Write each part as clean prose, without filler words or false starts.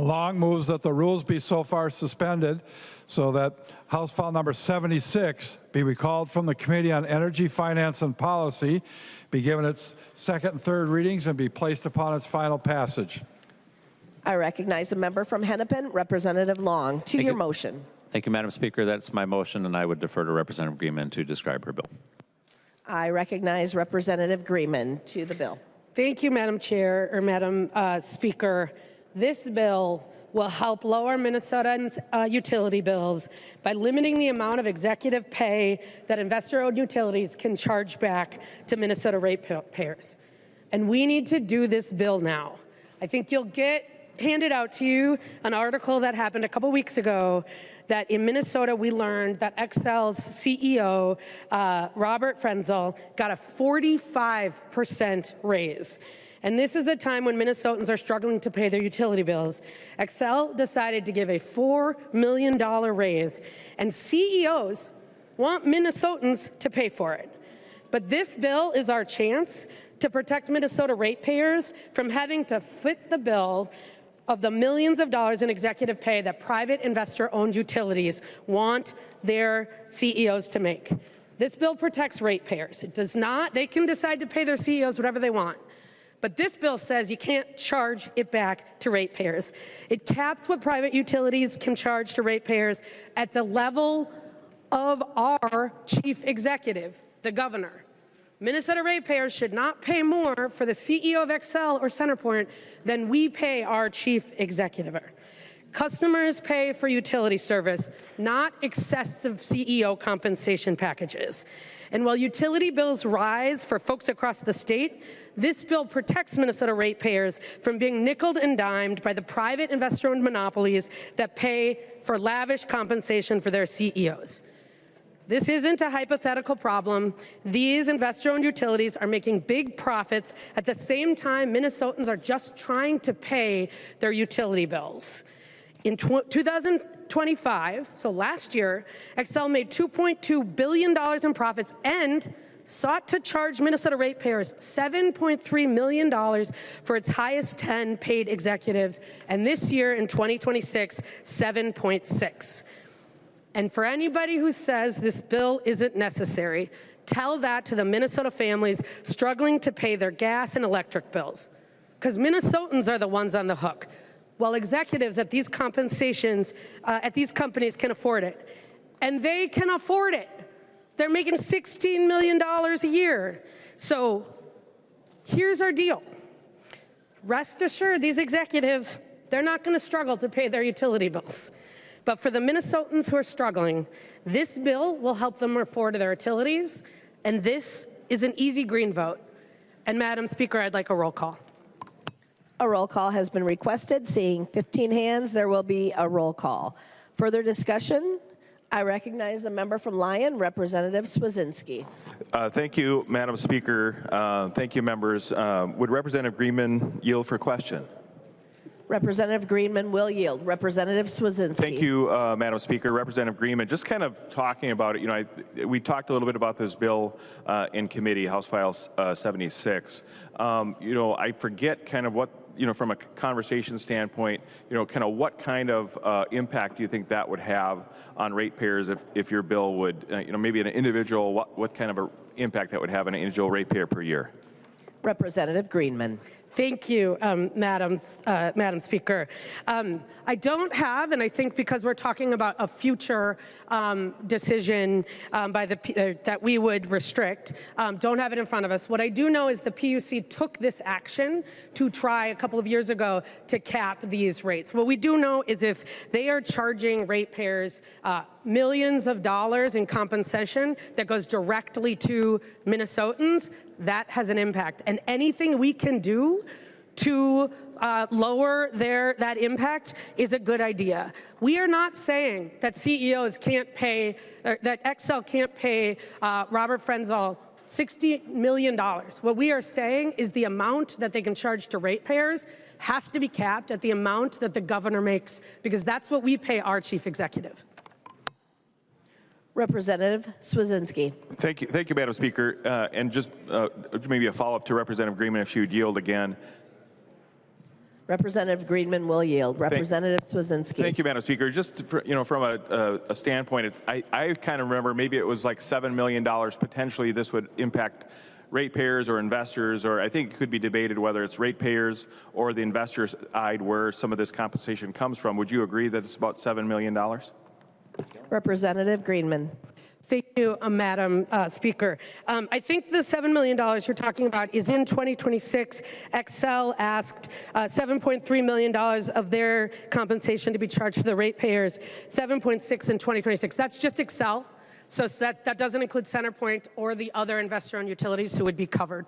Long moves that the rules be so far suspended so that House File Number 76 be recalled from the Committee on Energy, Finance, and Policy, be given its second and third readings, and be placed upon its final passage. I recognize the member from Hennepin, Representative Long. To your motion. Thank you, Madam Speaker. That's my motion, and I would defer to Representative Greenman to describe her bill. I recognize Representative Greenman to the bill. Thank you, Madam Chair, or Madam Speaker. This bill will help lower Minnesotans' utility bills by limiting the amount of executive pay that investor-owned utilities can charge back to Minnesota ratepayers. And we need to do this bill now. I think you'll get handed out to you an article that happened a couple weeks ago that in Minnesota we learned that Xcel's CEO, Robert Frenzel, got a 45% raise. And this is a time when Minnesotans are struggling to pay their utility bills. Xcel decided to give a $4 million raise, and CEOs want Minnesotans to pay for it. But this bill is our chance to protect Minnesota ratepayers from having to foot the bill of the millions of dollars in executive pay that private investor-owned utilities want their CEOs to make. This bill protects ratepayers. It does not, they can decide to pay their CEOs whatever they want. But this bill says you can't charge it back to ratepayers. It caps what private utilities can charge to ratepayers at the level of our chief executive, the governor. Minnesota ratepayers should not pay more for the CEO of Xcel or CenterPoint than we pay our chief executive. Customers pay for utility service, not excessive CEO compensation packages. And while utility bills rise for folks across the state, this bill protects Minnesota ratepayers from being nickeled and dimed by the private investor-owned monopolies that pay for lavish compensation for their CEOs. This isn't a hypothetical problem. These investor-owned utilities are making big profits at the same time Minnesotans are just trying to pay their utility bills. In 2025, so last year, Xcel made $2.2 billion in profits and sought to charge Minnesota ratepayers $7.3 million for its highest 10 paid executives, and this year in 2026, $7.6. And for anybody who says this bill isn't necessary, tell that to the Minnesota families struggling to pay their gas and electric bills, because Minnesotans are the ones on the hook, while executives at these compensations at these companies can afford it. And they can afford it. They're making $16 million a year. So here's our deal. Rest assured, these executives, they're not going to struggle to pay their utility bills. But for the Minnesotans who are struggling, this bill will help them afford their utilities, and this is an easy green vote. And Madam Speaker, I'd like a roll call. A roll call has been requested. Seeing 15 hands, there will be a roll call. Further discussion? I recognize the member from Lyon, Representative Swedzinski. Thank you, Madam Speaker. Thank you, members. Would Representative Greenman yield for question? Representative Greenman will yield. Representative Swedzinski. Thank you, Madam Speaker. Representative Greenman, just kind of talking about it, we talked a little bit about this bill in committee, House File 76. I forget kind of what, from a conversation standpoint, kind of what kind of impact do you think that would have on ratepayers if your bill would, maybe an individual, what kind of an impact that would have on an individual ratepayer per year? Representative Greenman. Thank you, Madam Speaker. I don't have, and I think because we're talking about a future decision that we would restrict, don't have it in front of us. What I do know is the PUC took this action to try a couple of years ago to cap these rates. What we do know is if they are charging ratepayers millions of dollars in compensation that goes directly to Minnesotans, that has an impact. And anything we can do to lower that impact is a good idea. We are not saying that CEOs can't pay, that Xcel can't pay Robert Frenzel $60 million. What we are saying is the amount that they can charge to ratepayers has to be capped at the amount that the governor makes, because that's what we pay our chief executive. Representative Swedzinski. Thank you, Madam Speaker. And just maybe a follow-up to Representative Greenman, if she would yield again. Representative Greenman will yield. Representative Swazinski. Thank you, Madam Speaker. Just for, from a standpoint, I kind of remember maybe it was like $7 million potentially this would impact ratepayers or investors, or I think it could be debated whether it's ratepayers or the investors side where some of this compensation comes from. Would you agree that it's about $7 million? Representative Greenman. Thank you, Madam Speaker. I think the $7 million you're talking about is in 2026. Excel asked $7.3 million of their compensation to be charged to the ratepayers, 7.6 in 2026. That's just Excel. So that doesn't include CenterPoint or the other investor-owned utilities who would be covered.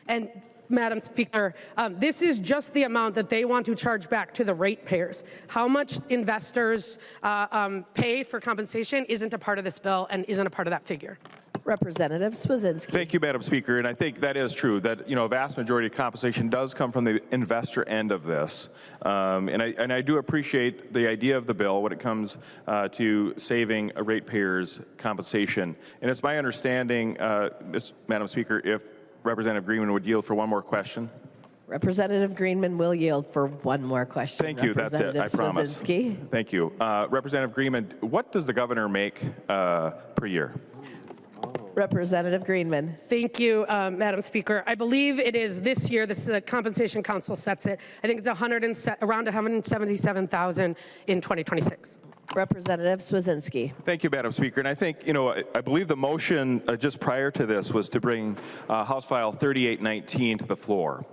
And Madam Speaker, this is just the amount that they want to charge back to the ratepayers. How much investors pay for compensation isn't a part of this bill and isn't a part of that figure. Representative Swazinski. Thank you, Madam Speaker. And I think that is true, that a vast majority of compensation does come from the investor end of this. And I do appreciate the idea of the bill when it comes to saving a ratepayers' compensation. And it's my understanding, Madam Speaker, if Representative Greenman would yield for one more question. Representative Greenman will yield for one more question. Thank you. That's it. I promise. Swazinski. Thank you. Representative Greenman, what does the governor make per year? Representative Greenman. Thank you, Madam Speaker. I believe it is this year, the Compensation Council sets it. I think it's around $177,000 in 2026. Representative Swazinski. Thank you, Madam Speaker. And I think, I believe the motion just prior to this was to bring House File 3819 to the floor,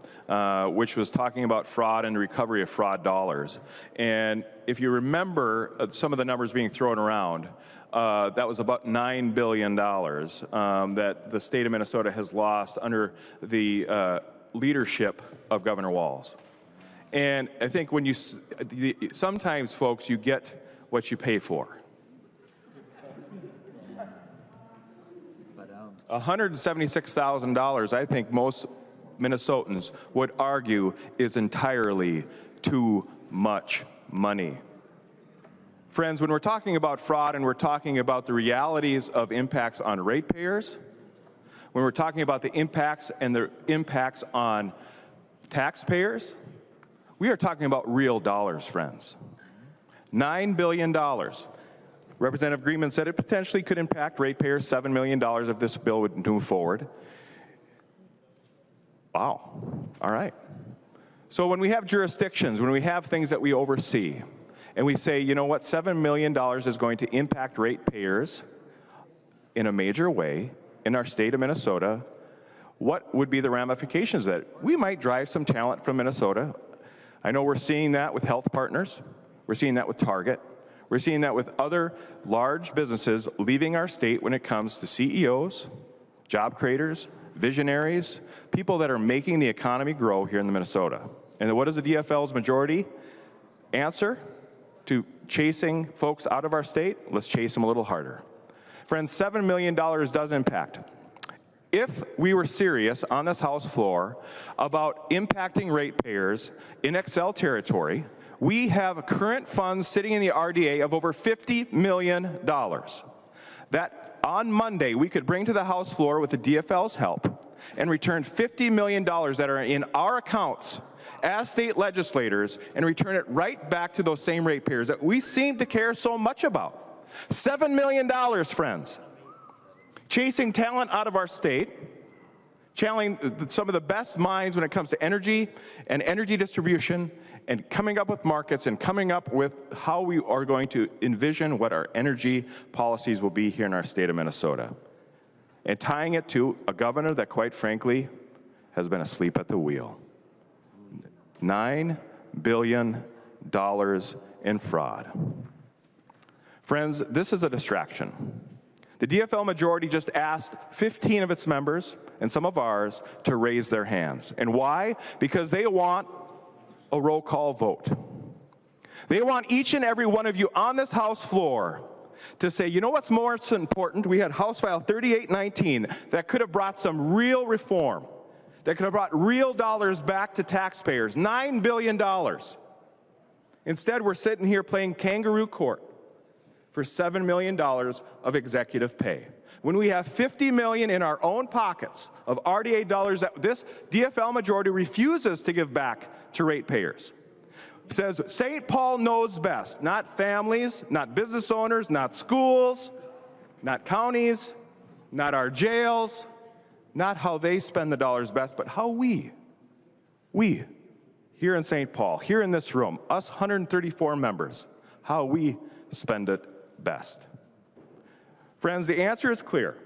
which was talking about fraud and recovery of fraud dollars. And if you remember some of the numbers being thrown around, that was about $9 billion that the state of Minnesota has lost under the leadership of Governor Walz. And I think when you, sometimes folks, you get what you pay for. $176,000, I think most Minnesotans would argue, is entirely too much money. Friends, when we're talking about fraud and we're talking about the realities of impacts on ratepayers, when we're talking about the impacts and the impacts on taxpayers, we are talking about real dollars, friends. $9 billion. Representative Greenman said it potentially could impact ratepayers $7 million if this bill would move forward. Wow. All right. So when we have jurisdictions, when we have things that we oversee, and we say, you know what, $7 million is going to impact ratepayers in a major way in our state of Minnesota, what would be the ramifications of that? We might drive some talent from Minnesota. I know we're seeing that with Health Partners. We're seeing that with Target. We're seeing that with other large businesses leaving our state when it comes to CEOs, job creators, visionaries, people that are making the economy grow here in Minnesota. And what is the DFL's majority answer to chasing folks out of our state? Let's chase them a little harder. Friends, $7 million does impact. If we were serious on this House floor about impacting ratepayers in Excel territory, we have current funds sitting in the RDA of over $50 million that on Monday we could bring to the House floor with the DFL's help and return $50 million that are in our accounts as state legislators and return it right back to those same ratepayers that we seem to care so much about. $7 million, friends. Chasing talent out of our state, channeling some of the best minds when it comes to energy and energy distribution, and coming up with markets and coming up with how we are going to envision what our energy policies will be here in our state of Minnesota. And tying it to a governor that, quite frankly, has been asleep at the wheel. $9 billion in fraud. Friends, this is a distraction. The DFL majority just asked 15 of its members and some of ours to raise their hands. And why? Because they want a roll call vote. They want each and every one of you on this House floor to say, you know what's more important? We had House File 3819 that could have brought some real reform, that could have brought real dollars back to taxpayers, $9 billion. Instead, we're sitting here playing kangaroo court for $7 million of executive pay. when we have $50 million in our own pockets of RDA dollars that this DFL majority refuses to give back to ratepayers. It says St. Paul knows best, not families, not business owners, not schools, not counties, not our jails, not how they spend the dollars best, but how we here in St. Paul, here in this room, us 134 members, how we spend it best. Friends, the answer is clear.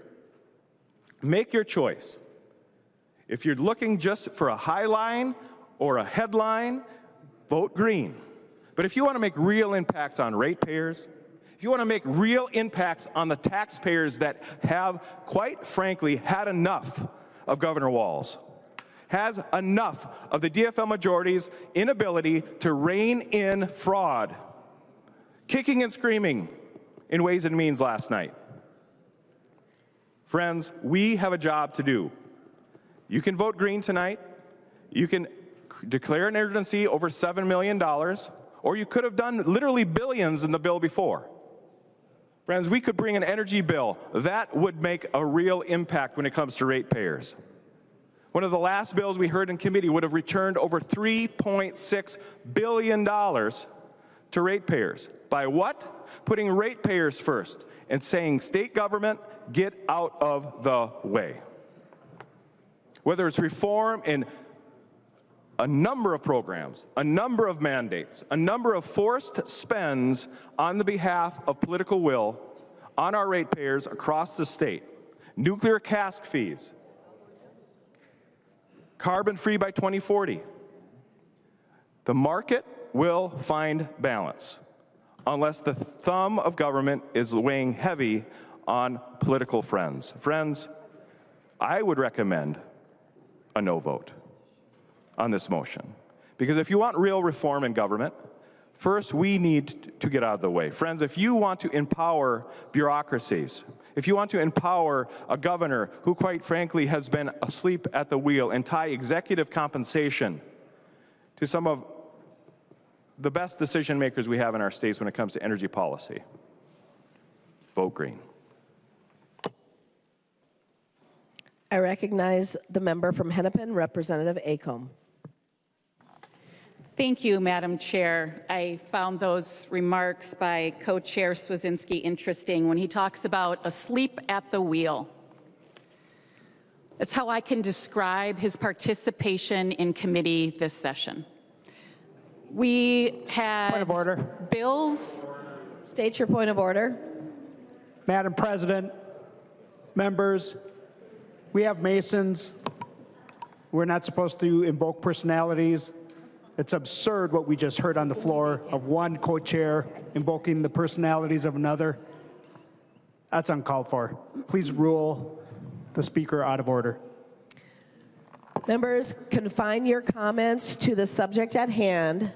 Make your choice. If you're looking just for a high line or a headline, vote green. But if you want to make real impacts on ratepayers, if you want to make real impacts on the taxpayers that have, quite frankly, had enough of Governor Walz, has enough of the DFL majority's inability to rein in fraud, kicking and screaming in Ways and Means last night. Friends, we have a job to do. You can vote green tonight. You can declare an urgency over $7 million, or you could have done literally billions in the bill before. Friends, we could bring an energy bill. That would make a real impact when it comes to ratepayers. One of the last bills we heard in committee would have returned over $3.6 billion to ratepayers. By what? Putting ratepayers first and saying, state government, get out of the way. Whether it's reform in a number of programs, a number of mandates, a number of forced spends on the behalf of political will on our ratepayers across the state, nuclear cask fees, carbon-free by 2040. The market will find balance unless the thumb of government is weighing heavy on political friends. Friends, I would recommend a no vote on this motion. Because if you want real reform in government, first we need to get out of the way. Friends, if you want to empower bureaucracies, if you want to empower a governor who quite frankly has been asleep at the wheel and tie executive compensation to some of the best decision makers we have in our states when it comes to energy policy, vote green. I recognize the member from Hennepin, Representative Acomb. Thank you, Madam Chair. I found those remarks by Co-Chair Swedzinski interesting when he talks about asleep at the wheel. That's how I can describe his participation in committee this session. We had Point of order. bills. State your point of order. Madam President, members, we have Masons. We're not supposed to invoke personalities. It's absurd what we just heard on the floor of one co-chair invoking the personalities of another. That's uncalled for. Please rule the speaker out of order. Members, confine your comments to the subject at hand,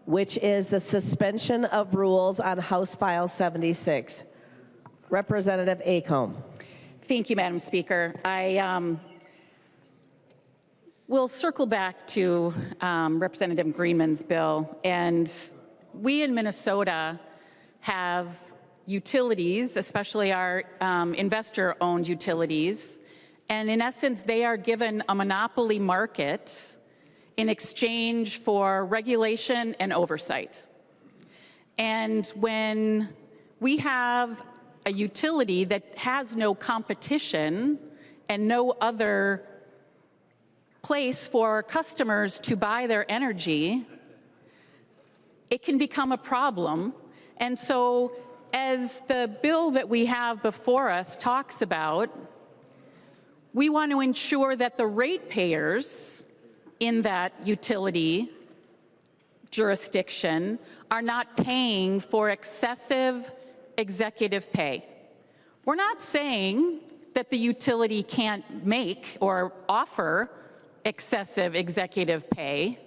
which is the suspension of rules on House File 76. Representative Acomb. Thank you, Madam Speaker. We'll circle back to Representative Greenman's bill. And we in Minnesota have utilities, especially our investor-owned utilities. And in essence, they are given a monopoly market in exchange for regulation and oversight. And when we have a utility that has no competition and no other place for customers to buy their energy, it can become a problem. And so, as the bill that we have before us talks about, we want to ensure that the ratepayers in that utility jurisdiction are not paying for excessive executive pay. We're not saying that the utility can't make or offer excessive executive pay.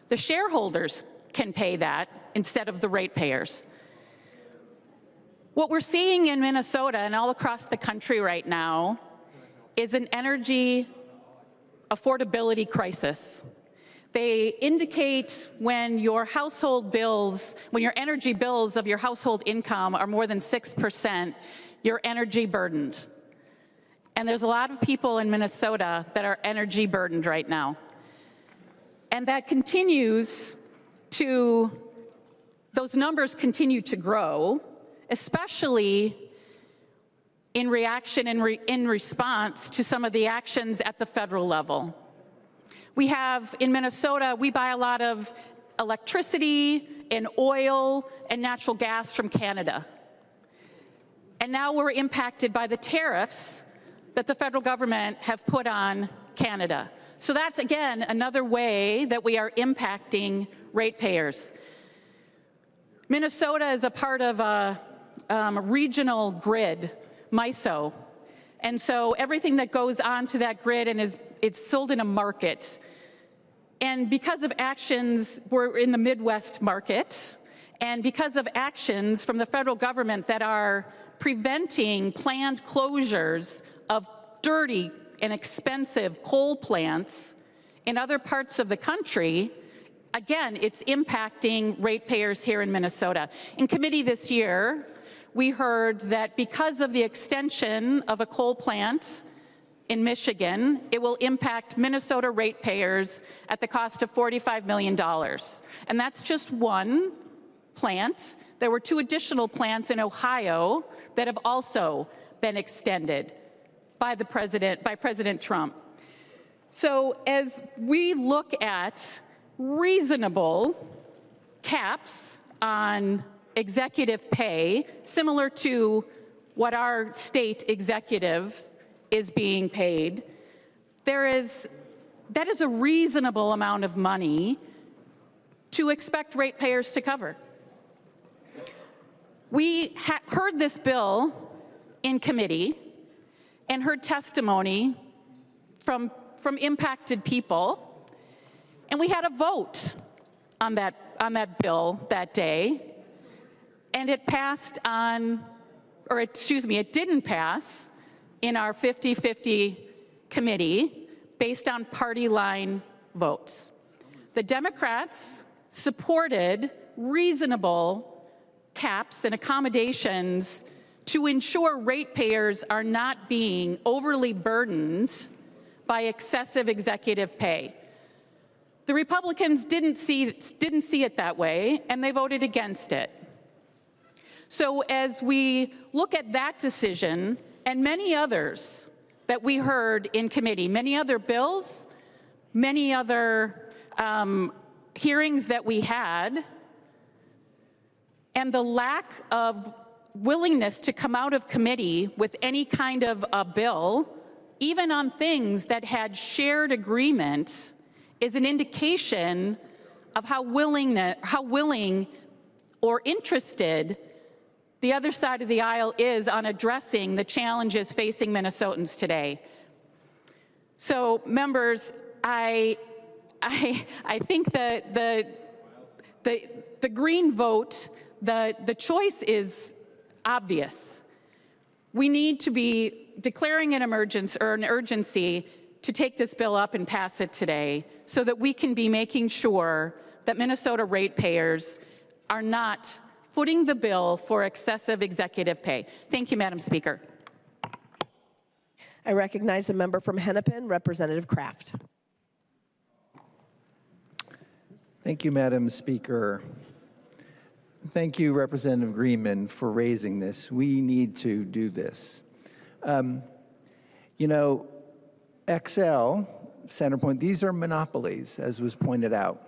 The shareholders can pay that instead of the ratepayers. What we're seeing in Minnesota and all across the country right now is an energy affordability crisis. They indicate when your household bills, when your energy bills of your household income are more than 6%, you're energy burdened. And there's a lot of people in Minnesota that are energy burdened right now. And that continues to, those numbers continue to grow, especially in reaction and in response to some of the actions at the federal level. We have, in Minnesota, we buy a lot of electricity and oil and natural gas from Canada. And now we're impacted by the tariffs that the federal government have put on Canada. So that's, again, another way that we are impacting ratepayers. Minnesota is a part of a regional grid, MISO. And so everything that goes onto that grid and it's sold in a market. And because of actions, we're in the Midwest market, and because of actions from the federal government that are preventing planned closures of dirty and expensive coal plants in other parts of the country, again, it's impacting ratepayers here in Minnesota. In committee this year, we heard that because of the extension of a coal plant in Michigan, it will impact Minnesota ratepayers at the cost of $45 million. And that's just one plant. There were 2 additional plants in Ohio that have also been extended by President Trump. So as we look at reasonable caps on executive pay, similar to what our state executive is being paid, that is a reasonable amount of money to expect ratepayers to cover. We heard this bill in committee and heard testimony from impacted people, and we had a vote on that bill that day, and it passed on, or excuse me, it didn't pass in our 50-50 committee based on party line votes. The Democrats supported reasonable caps and accommodations to ensure ratepayers are not being overly burdened by excessive executive pay. The Republicans didn't see it that way, and they voted against it. So as we look at that decision and many others that we heard in committee, many other bills, many other hearings that we had, and the lack of willingness to come out of committee with any kind of a bill, even on things that had shared agreement, is an indication of how willing or interested the other side of the aisle is on addressing the challenges facing Minnesotans today. So, members, I think the green vote, the choice is obvious. We need to be declaring an emergency or an urgency to take this bill up and pass it today so that we can be making sure that Minnesota ratepayers are not footing the bill for excessive executive pay. Thank you, Madam Speaker. I recognize the member from Hennepin, Representative Kraft. Thank you, Madam Speaker. Thank you, Representative Greenman, for raising this. We need to do this. You know, XL, Centerpoint, these are monopolies, as was pointed out.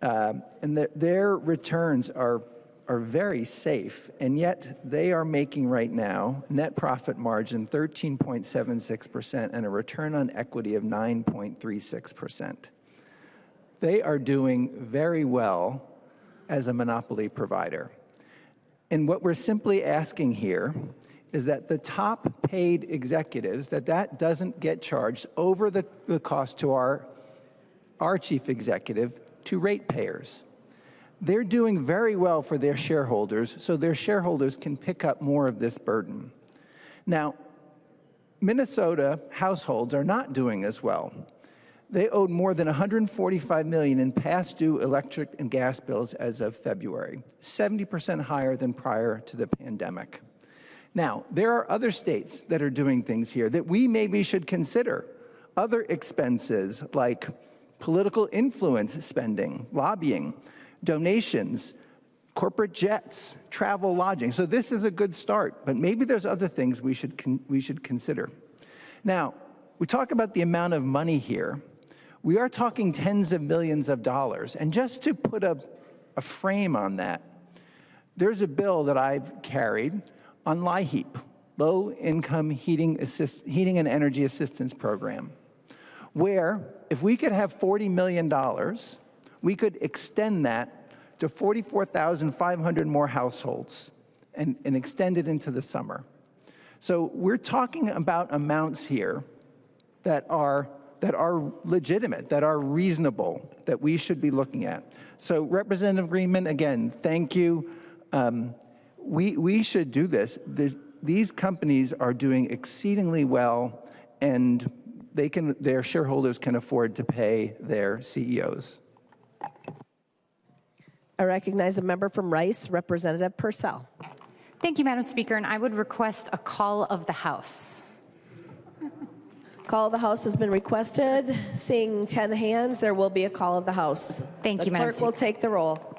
And their returns are very safe, and yet they are making right now net profit margin 13.76% and a return on equity of 9.36%. They are doing very well as a monopoly provider. And what we're simply asking here is that the top paid executives, that doesn't get charged over the cost to our chief executive to ratepayers. They're doing very well for their shareholders, so their shareholders can pick up more of this burden. Now, Minnesota households are not doing as well. They owed more than $145 million in past due electric and gas bills as of February, 70% higher than prior to the pandemic. Now, there are other states that are doing things here that we maybe should consider. Other expenses like political influence spending, lobbying, donations, corporate jets, travel, lodging. So this is a good start, but maybe there's other things we should consider. Now, we talk about the amount of money here. We are talking tens of millions of dollars. And just to put a frame on that, there's a bill that I've carried on LIHEAP, Low Income Heating and Energy Assistance Program, where if we could have $40 million, we could extend that to 44,500 more households and extend it into the summer. So we're talking about amounts here that are legitimate, that are reasonable, that we should be looking at. So Representative Greenman, again, thank you. We should do this. These companies are doing exceedingly well, and their shareholders can afford to pay their CEOs. I recognize a member from Rice, Representative Purcell. Thank you, Madam Speaker, and I would request a call of the House. Call of the House has been requested. Seeing 10 hands, there will be a call of the House. Thank you, Madam The clerk will Speaker. take the roll.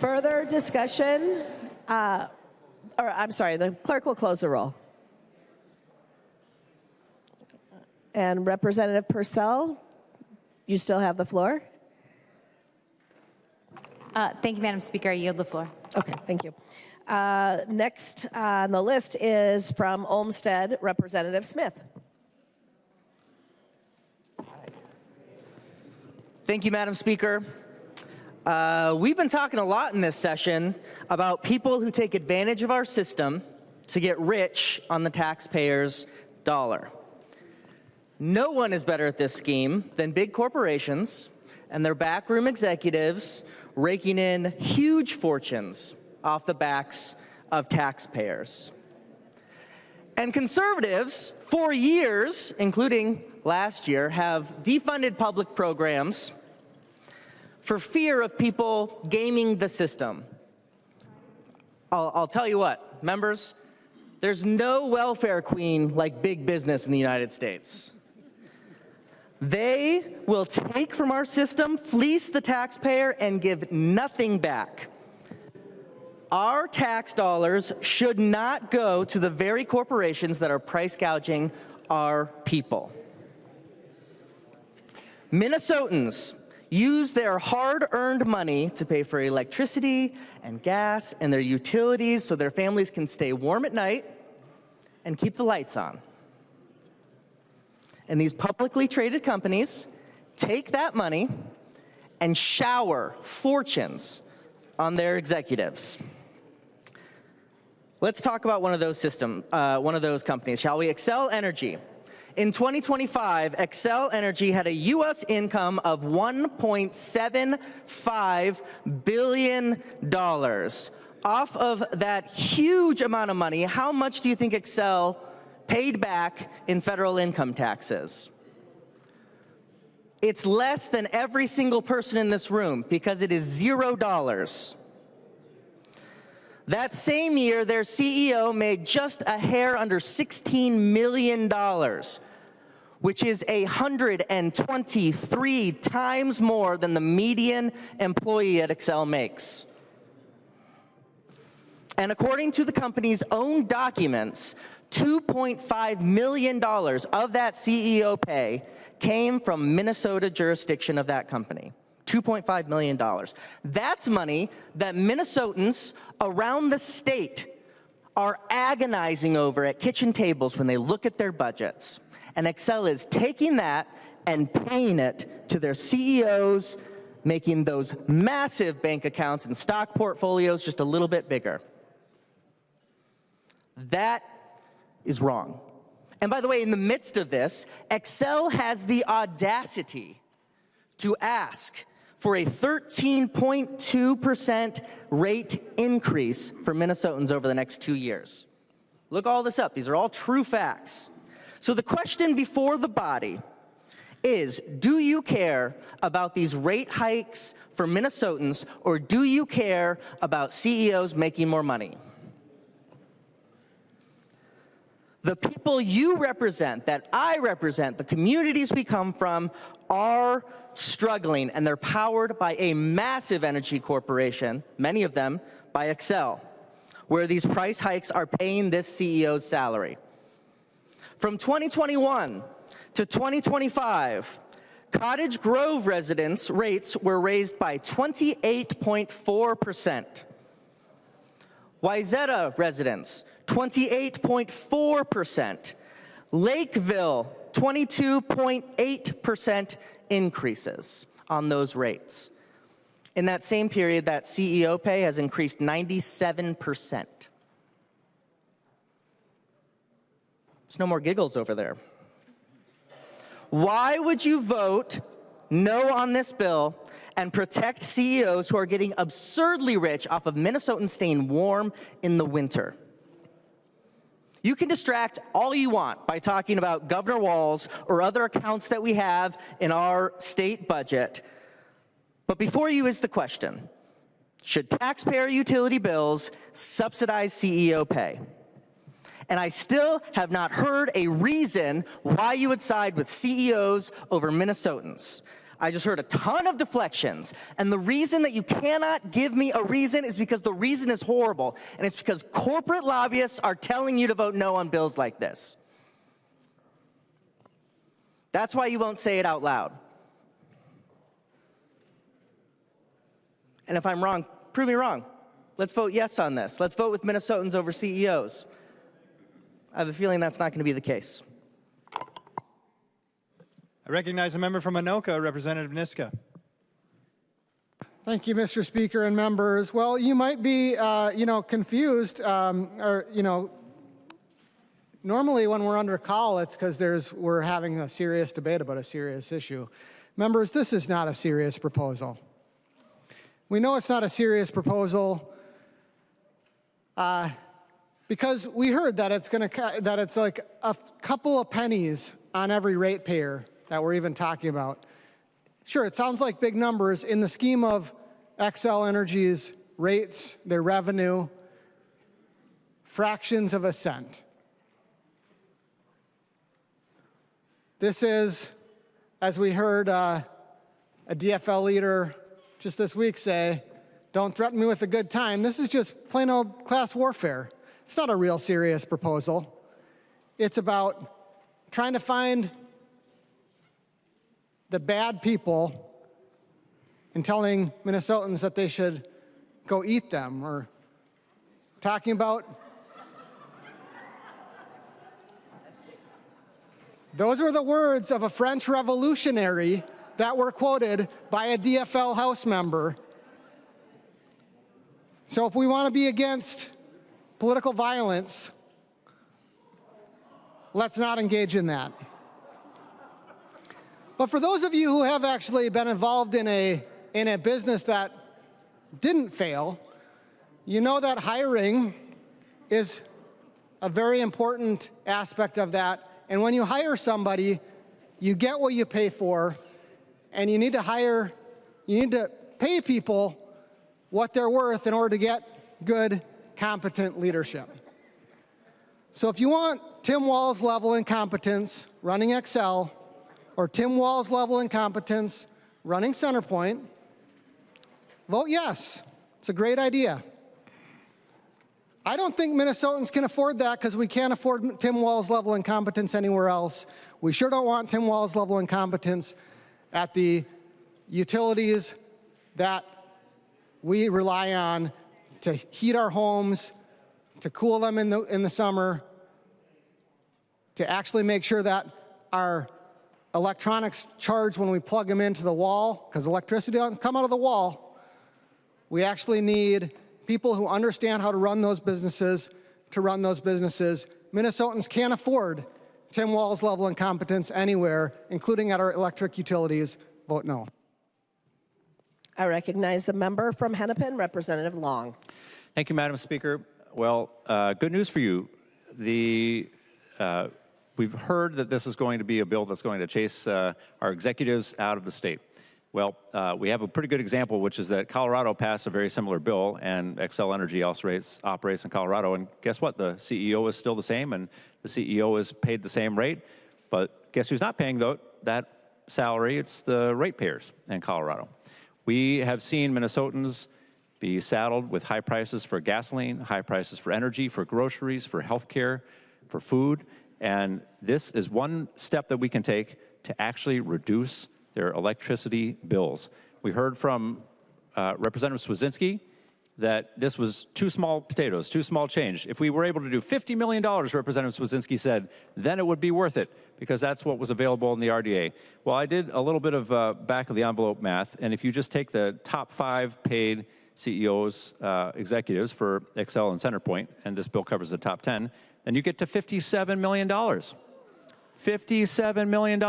Further discussion? I'm sorry, the clerk will close the roll. And Representative Purcell, you still have the floor? Thank you, Madam Speaker. I yield the floor. Okay, thank you. Next on the list is from Olmsted, Representative Smith. Thank you, Madam Speaker. We've been talking a lot in this session about people who take advantage of our system to get rich on the taxpayer's dollar. No one is better at this scheme than big corporations and their backroom executives raking in huge fortunes off the backs of taxpayers. And conservatives, for years, including last year, have defunded public programs for fear of people gaming the system. I'll tell you what, members, there's no welfare queen like big business in the United States. They will take from our system, fleece the taxpayer, and give nothing back. Our tax dollars should not go to the very corporations that are price gouging our people. Minnesotans use their hard-earned money to pay for electricity and gas and their utilities so their families can stay warm at night and keep the lights on. And these publicly traded companies take that money and shower fortunes on their executives. Let's talk about one of those companies, shall we? Xcel Energy. In 2025, Xcel Energy had a U.S. income of $1.75 billion. Off of that huge amount of money, how much do you think Xcel paid back in federal income taxes? It's less than every single person in this room because it is $0. That same year, their CEO made just a hair under $16 million, which is 123 times more than the median employee at Xcel makes. And according to the company's own documents, $2.5 million of that CEO pay came from Minnesota jurisdiction of that company. $2.5 million. That's money that Minnesotans around the state are agonizing over at kitchen tables when they look at their budgets. And Xcel is taking that and paying it to their CEOs, making those massive bank accounts and stock portfolios just a little bit bigger. That is wrong. And by the way, in the midst of this, Xcel has the audacity to ask for a 13.2% rate increase for Minnesotans over the next 2 years. Look all this up. These are all true facts. So the question before the body is, do you care about these rate hikes for Minnesotans, or do you care about CEOs making more money? The people you represent, that I represent, the communities we come from, are struggling, and they're powered by a massive energy corporation, many of them by Xcel, where these price hikes are paying this CEO's salary. From 2021 to 2025, Cottage Grove residents' rates were raised by 28.4%. Wayzata residents, 28.4%. Lakeville, 22.8% increases on those rates. In that same period, that CEO pay has increased 97%. There's no more giggles over there. Why would you vote no on this bill and protect CEOs who are getting absurdly rich off of Minnesotans staying warm in the winter? You can distract all you want by talking about Governor Walz or other accounts that we have in our state budget. But before you is the question, should taxpayer utility bills subsidize CEO pay? And I still have not heard a reason why you would side with CEOs over Minnesotans. I just heard a ton of deflections. And the reason that you cannot give me a reason is because the reason is horrible. And it's because corporate lobbyists are telling you to vote no on bills like this. That's why you won't say it out loud. And if I'm wrong, prove me wrong. Let's vote yes on this. Let's vote with Minnesotans over CEOs. I have a feeling that's not going to be the case. I recognize a member from Anoka, Representative Niska. Thank you, Mr. Speaker and members. Well, you might be, confused, normally when we're under call, it's because we're having a serious debate about a serious issue. Members, this is not a serious proposal. We know it's not a serious proposal because we heard that it's like a couple of pennies on every ratepayer that we're even talking about. Sure, it sounds like big numbers. In the scheme of Xcel Energy's rates, their revenue, fractions of a cent. This is, as we heard a DFL leader just this week say, don't threaten me with a good time. This is just plain old class warfare. It's not a real serious proposal. It's about trying to find the bad people and telling Minnesotans that they should go eat them, or talking about those were the words of a French revolutionary that were quoted by a DFL House member. So if we want to be against political violence, let's not engage in that. But for those of you who have actually been involved in a business that didn't fail, you know that hiring is a very important aspect of that. And when you hire somebody, you get what you pay for. And you need to pay people what they're worth in order to get good, competent leadership. So if you want Tim Walz level incompetence running Xcel, or Tim Walz level incompetence running CenterPoint, vote yes. It's a great idea. I don't think Minnesotans can afford that because we can't afford Tim Walz level incompetence anywhere else. We sure don't want Tim Walz level incompetence at the utilities that we rely on to heat our homes, to cool them in the summer, to actually make sure that our electronics charge when we plug them into the wall, because electricity doesn't come out of the wall. We actually need people who understand how to run those businesses to run those businesses. Minnesotans can't afford Tim Walz level incompetence anywhere, including at our electric utilities. Vote no. I recognize the member from Hennepin, Representative Long. Thank you, Madam Speaker. Well, good news for you. We've heard that this is going to be a bill that's going to chase our executives out of the state. Well, we have a pretty good example, which is that Colorado passed a very similar bill, and Xcel Energy operates in Colorado. And guess what? The CEO is still the same, and the CEO is paid the same rate. But guess who's not paying that salary? It's the ratepayers in Colorado. We have seen Minnesotans be saddled with high prices for gasoline, high prices for energy, for groceries, for healthcare, for food. And this is one step that we can take to actually reduce their electricity bills. We heard from Representative Swedzinski that this was too small potatoes, too small change. If we were able to do $50 million, Representative Swedzinski said, then it would be worth it, because that's what was available in the RDA. Well, I did a little bit of back of the envelope math, and if you just take the top 5 paid CEOs, executives for Xcel and CenterPoint, and this bill covers the top 10, then you get to $57 million. $57 million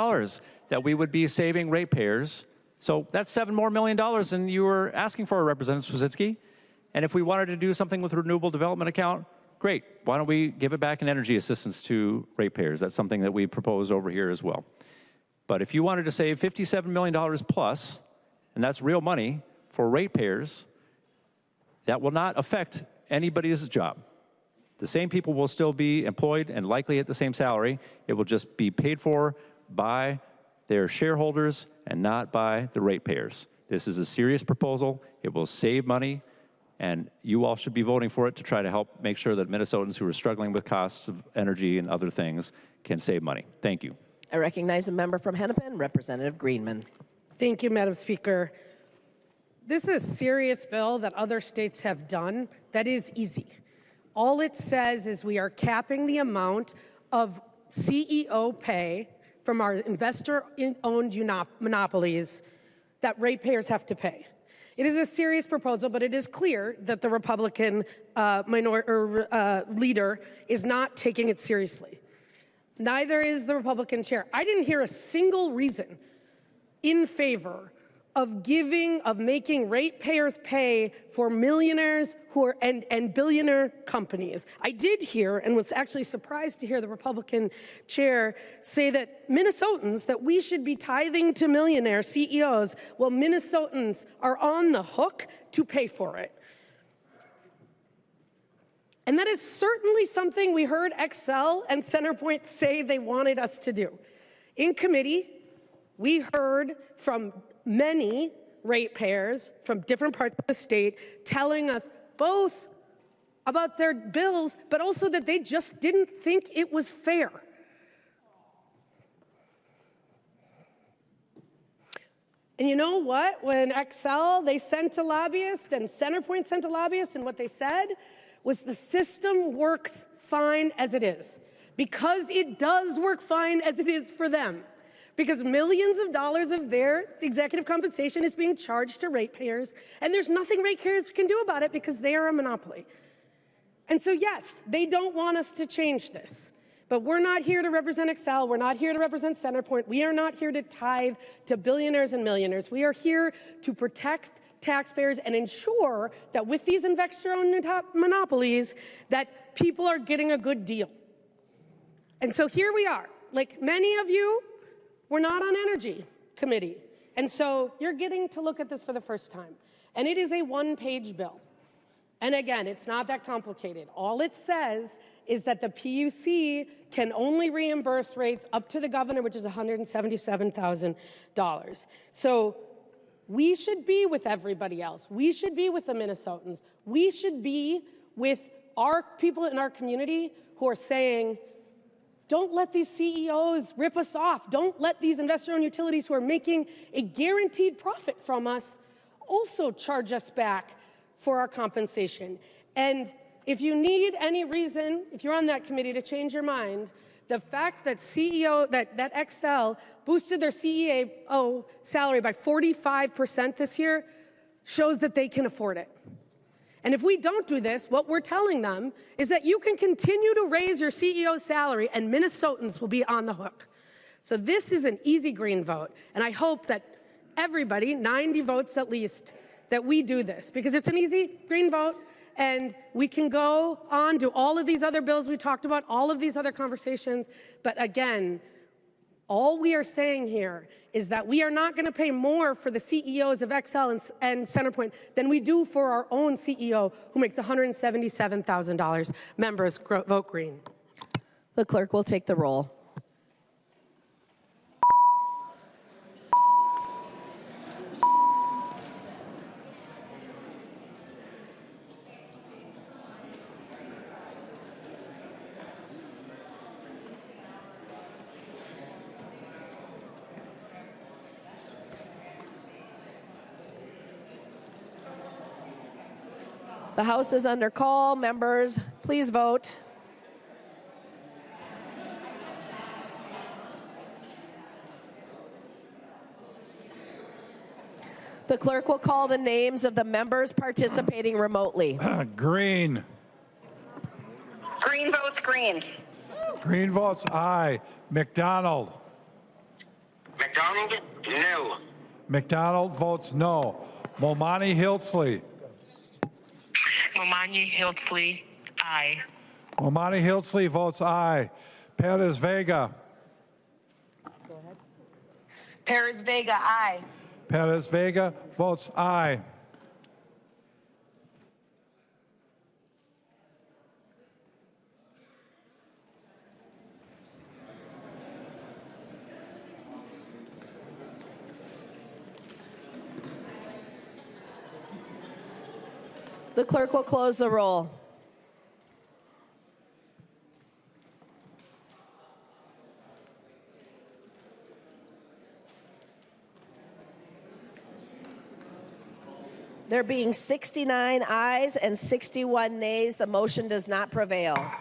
that we would be saving ratepayers. So that's $7 more million than you were asking for, Representative Swedzinski. And if we wanted to do something with the Renewable Development Account, great. Why don't we give it back in energy assistance to ratepayers? That's something that we propose over here as well. But if you wanted to save $57 million plus, and that's real money for ratepayers, that will not affect anybody's job. The same people will still be employed and likely at the same salary. It will just be paid for by their shareholders and not by the ratepayers. This is a serious proposal. It will save money, and you all should be voting for it to try to help make sure that Minnesotans who are struggling with costs of energy and other things can save money. Thank you. I recognize the member from Hennepin, Representative Greenman. Thank you, Madam Speaker. This is a serious bill that other states have done that is easy. All it says is we are capping the amount of CEO pay from our investor-owned monopolies that ratepayers have to pay. It is a serious proposal, but it is clear that the Republican leader is not taking it seriously. Neither is the Republican chair. I didn't hear a single reason in favor of making ratepayers pay for millionaires who are and billionaire companies. I did hear, and was actually surprised to hear the Republican chair say that Minnesotans, that we should be tithing to millionaire CEOs. Well, Minnesotans are on the hook to pay for it. And that is certainly something we heard Excel and Centerpoint say they wanted us to do. In committee, we heard from many ratepayers from different parts of the state telling us both about their bills, but also that they just didn't think it was fair. And you know what? When Excel, they sent a lobbyist, and Centerpoint sent a lobbyist, and what they said was the system works fine as it is. Because it does work fine as it is for them. Because millions of dollars of their executive compensation is being charged to ratepayers, and there's nothing ratepayers can do about it because they are a monopoly. And so yes, they don't want us to change this. But we're not here to represent Excel. We're not here to represent Centerpoint. We are not here to tithe to billionaires and millionaires. We are here to protect taxpayers and ensure that with these investor-owned monopolies, that people are getting a good deal. And so here we are. Like many of you, we're not on Energy Committee. And so you're getting to look at this for the first time. And it is a one-page bill. And again, it's not that complicated. All it says is that the PUC can only reimburse rates up to the governor, which is $177,000. So we should be with everybody else. We should be with the Minnesotans. We should be with our people in our community who are saying, don't let these CEOs rip us off. Don't let these investor-owned utilities who are making a guaranteed profit from us also charge us back for our compensation. And if you need any reason, if you're on that committee, to change your mind, the fact that that Excel boosted their CEO salary by 45% this year shows that they can afford it. And if we don't do this, what we're telling them is that you can continue to raise your CEO's salary and Minnesotans will be on the hook. So this is an easy green vote. And I hope that everybody, 90 votes at least, that we do this because it's an easy green vote. And we can go on to all of these other bills we talked about, all of these other conversations. But again, all we are saying here is that we are not going to pay more for the CEOs of Excel and Centerpoint than we do for our own CEO, who makes $177,000. Members, vote green. The clerk will take the roll. The House is under call. Members, please vote. The clerk will call the names of the members participating remotely. Green. Green votes green. Green votes aye. McDonald. McDonald, no. McDonald votes no. Momani Hiltsley. Momani Hiltsley, aye. Momani Hiltsley votes aye. Perez Vega. Perez Vega, aye. Perez Vega votes aye. The clerk will close the roll. There being 69 ayes and 61 nays, the motion does not prevail.